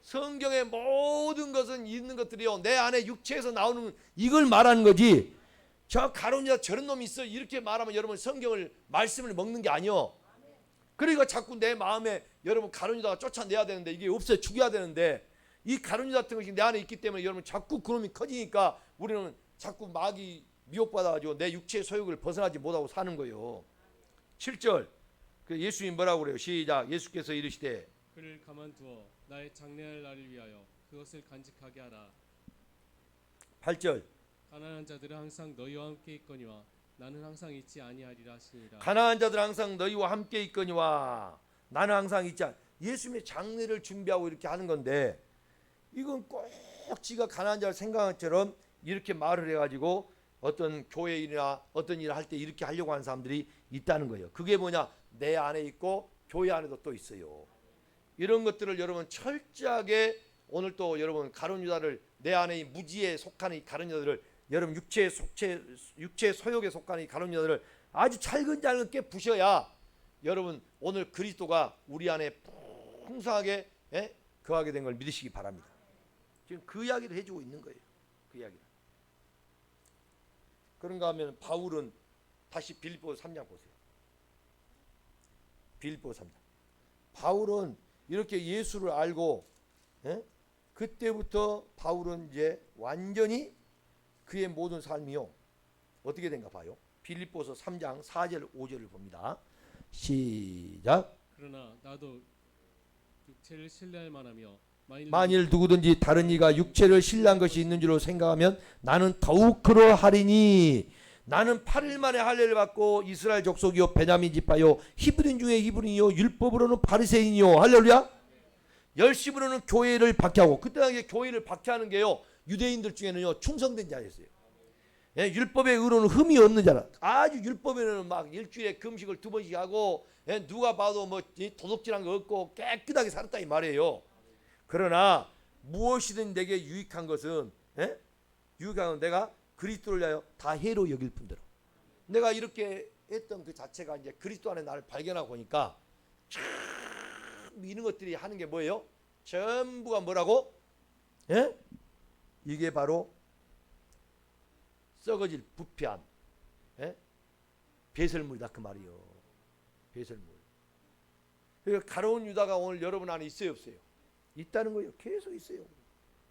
성경의 모든 것은 있는 것들이요 내 안에 육체에서 나오는 이걸 말하는 거지. 저 가룟 유다 저런 놈이 있어 이렇게 말하면 여러분 성경을 말씀을 먹는 게 아니요. 그러니까 자꾸 내 마음에 여러분 가룟 유다가 쫓아내야 되는데 이게 없어요. 죽여야 되는데 이 가룟 유다 같은 것이 내 안에 있기 때문에 여러분 자꾸 그놈이 커지니까 우리는 자꾸 마귀 미혹받아가지고 내 육체의 소욕을 벗어나지 못하고 사는 거예요. 7절 그 예수님 뭐라고 그래요? 시작. 예수께서 이르시되 그를 가만두어 나의 장래할 날을 위하여 그것을 간직하게 하라. 8절 가난한 자들은 항상 너희와 함께 있거니와 나는 항상 있지 아니하리라 하시니라. 가난한 자들 항상 너희와 함께 있거니와 나는 항상 있지 않. 예수님의 장례를 준비하고 이렇게 하는 건데 이건 꼭 지가 가난한 자를 생각한 것처럼 이렇게 말을 해가지고 어떤 교회 일이나 어떤 일을 할 때 이렇게 하려고 하는 사람들이 있다는 거예요. 그게 뭐냐? 내 안에 있고 교회 안에도 또 있어요. 이런 것들을 여러분 철저하게 오늘 또 여러분 가룟 유다를 내 안에 이 무지에 속하는 이 가룟 유다들을 여러분 육체 소욕에 속하는 이 가룟 유다들을 아주 찰근잘근 깨부셔야 여러분 오늘 그리스도가 우리 안에 풍성하게 거하게 된 걸 믿으시기 바랍니다. 지금 그 이야기를 해주고 있는 거예요. 그 이야기를. 그런가 하면 바울은 다시 빌립보서 3장 보세요. 빌립보서 3장. 바울은 이렇게 예수를 알고 그때부터 바울은 이제 완전히 그의 모든 삶이요 어떻게 된가 봐요. 빌립보서 3장 4절 5절을 봅니다. 시작. 그러나 나도 육체를 신뢰할 만하며 만일 누구든지 다른 이가 육체를 신뢰한 것이 있는 줄로 생각하면 나는 더욱 그러하리니 나는 8일 만에 할례를 받고 이스라엘 족속이요 베냐민 지파요 히브리인 중에 히브리인이요 율법으로는 바리새인이요 할렐루야. 열심으로는 교회를 박해하고 그때 당시에 교회를 박해하는 게요 유대인들 중에는요 충성된 자였어요. 율법의 의로는 흠이 없는 자라. 아주 율법에는 막 일주일에 금식을 2번씩 하고 누가 봐도 뭐 도둑질한 거 없고 깨끗하게 살았다 이 말이에요. 그러나 무엇이든 내게 유익한 것은 유익한 건 내가 그리스도를 위하여 다 해로 여길 뿐더러 내가 이렇게 했던 그 자체가 이제 그리스도 안에 나를 발견하고 보니까 참 이런 것들이 하는 게 뭐예요? 전부가 뭐라고? 이게 바로 썩어질 부패함, 배설물이다 그 말이요. 배설물. 그러니까 가룟 유다가 오늘 여러분 안에 있어요 없어요? 있다는 거예요. 계속 있어요.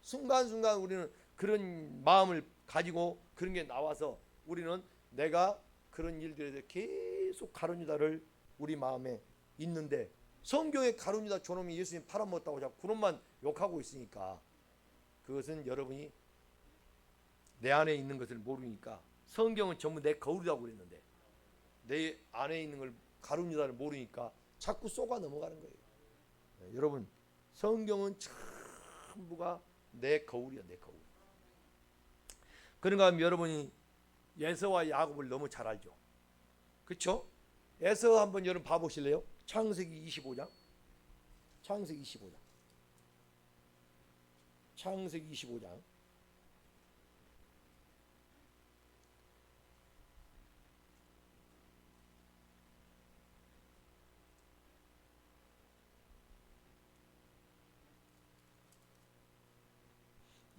순간순간 우리는 그런 마음을 가지고 그런 게 나와서 우리는 내가 그런 일들에 대해 계속 가룟 유다를 우리 마음에 있는데 성경에 가룟 유다 저놈이 예수님 팔아먹었다고 자꾸 그놈만 욕하고 있으니까 그것은 여러분이 내 안에 있는 것을 모르니까 성경은 전부 내 거울이라고 그랬는데 내 안에 있는 걸 가룟 유다를 모르니까 자꾸 쏘가 넘어가는 거예요. 여러분 성경은 전부가 내 거울이야 내 거울. 그런가 하면 여러분이 에서와 야곱을 너무 잘 알죠. 그렇죠? 에서 한번 여러분 봐보실래요? 창세기 25장. 창세기 25장. 창세기 25장.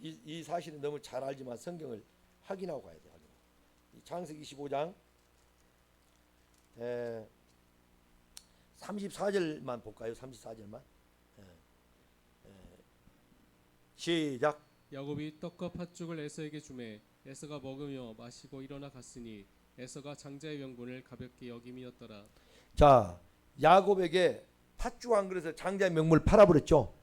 이 사실은 너무 잘 알지만 성경을 확인하고 가야 돼요. 창세기 25장 34절만 볼까요? 34절만. 시작. 야곱이 떡과 팥죽을 에서에게 주매 에서가 먹으며 마시고 일어나 갔으니 에서가 장자의 명분을 가볍게 여김이었더라. 자, 야곱에게 팥죽 한 그릇에 장자의 명분을 팔아버렸죠.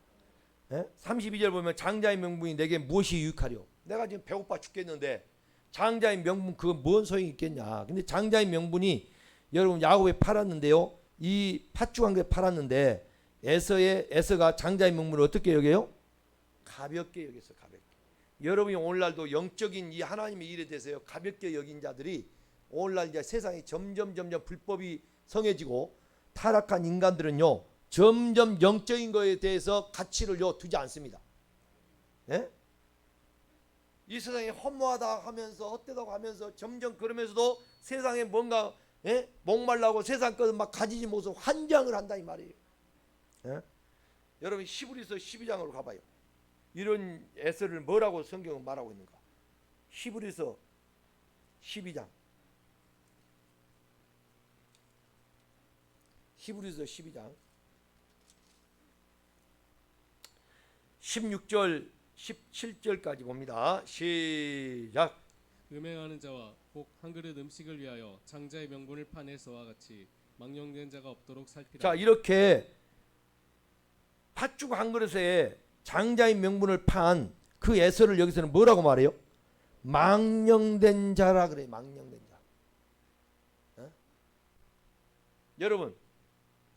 32절 보면 장자의 명분이 내게 무엇이 유익하려? 내가 지금 배고파 죽겠는데 장자의 명분 그거 뭔 소용이 있겠냐? 근데 장자의 명분이 여러분 야곱에 팔았는데요. 이 팥죽 한 그릇 팔았는데 에서가 장자의 명분을 어떻게 여겨요? 가볍게 여겼어. 가볍게. 여러분이 오늘날도 영적인 이 하나님의 일에 대해서 가볍게 여긴 자들이 오늘날 이제 세상이 점점 불법이 성해지고 타락한 인간들은요. 점점 영적인 것에 대해서 가치를 두지 않습니다. 이 세상이 허무하다 하면서 헛되다고 하면서 점점 그러면서도 세상에 뭔가 목말라고 세상 것을 막 가지지 못해서 환장을 한다 이 말이에요. 여러분 히브리서 12장으로 가봐요. 이런 에서를 뭐라고 성경은 말하고 있는가? 히브리서 12장. 히브리서 12장 16절 17절까지 봅니다. 시작. 음행하는 자와 혹 한 그릇 음식을 위하여 장자의 명분을 파내서와 같이 망령된 자가 없도록 살피라. 자, 이렇게 팥죽 한 그릇에 장자의 명분을 판 그 에서를 여기서는 뭐라고 말해요? 망령된 자라 그래. 망령된 자. 여러분,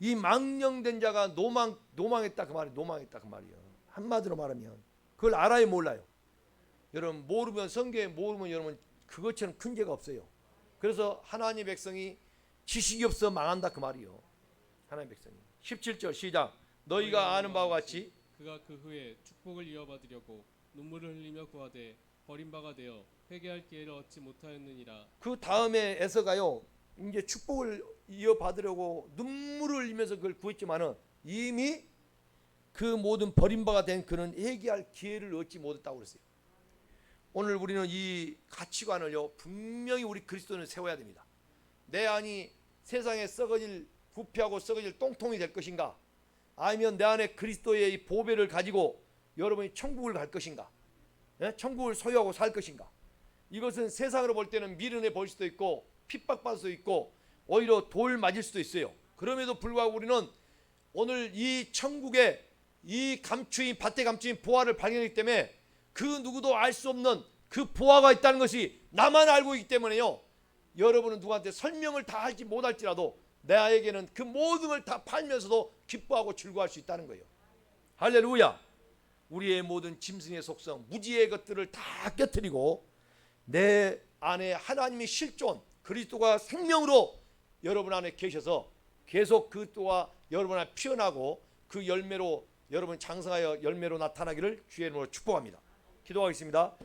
이 망령된 자가 노망했다 그 말이에요. 노망했다 그 말이에요. 한마디로 말하면 그걸 알아요, 몰라요? 여러분, 모르면, 성경에 모르면 여러분 그것처럼 큰 죄가 없어요. 그래서 하나님의 백성이 지식이 없어 망한다 그 말이에요. 하나님의 백성이. 17절 시작. 너희가 아는 바와 같이 그가 그 후에 축복을 이어받으려고 눈물을 흘리며 구하되 버림바가 되어 회개할 기회를 얻지 못하였느니라. 그 다음에 에서가요, 이제 축복을 이어받으려고 눈물을 흘리면서 그걸 구했지만은 이미 그 모든 버림바가 된 그는 회개할 기회를 얻지 못했다고 그랬어요. 오늘 우리는 이 가치관을요 분명히 우리 그리스도는 세워야 됩니다. 내 안이 세상에 썩어질 부패하고 썩어질 똥통이 될 것인가, 아니면 내 안에 그리스도의 이 보배를 가지고 여러분이 천국을 갈 것인가, 천국을 소유하고 살 것인가. 이것은 세상으로 볼 때는 미련해 보일 수도 있고 핍박받을 수도 있고 오히려 돌 맞을 수도 있어요. 그럼에도 불구하고 우리는 오늘 이 천국의 이 감추인 밭에 감추인 보화를 발견했기 때문에 그 누구도 알 수 없는 그 보화가 있다는 것이 나만 알고 있기 때문에요, 여러분은 누구한테 설명을 다 할지 못할지라도 나에게는 그 모든 걸 다 팔면서도 기뻐하고 즐거워할 수 있다는 거예요. 할렐루야. 우리의 모든 짐승의 속성, 무지의 것들을 다 깨뜨리고 내 안에 하나님의 실존 그리스도가 생명으로 여러분 안에 계셔서 계속 그리스도가 여러분 안에 피어나고 그 열매로 여러분 장성하여 열매로 나타나기를 주의 이름으로 축복합니다. 기도하겠습니다.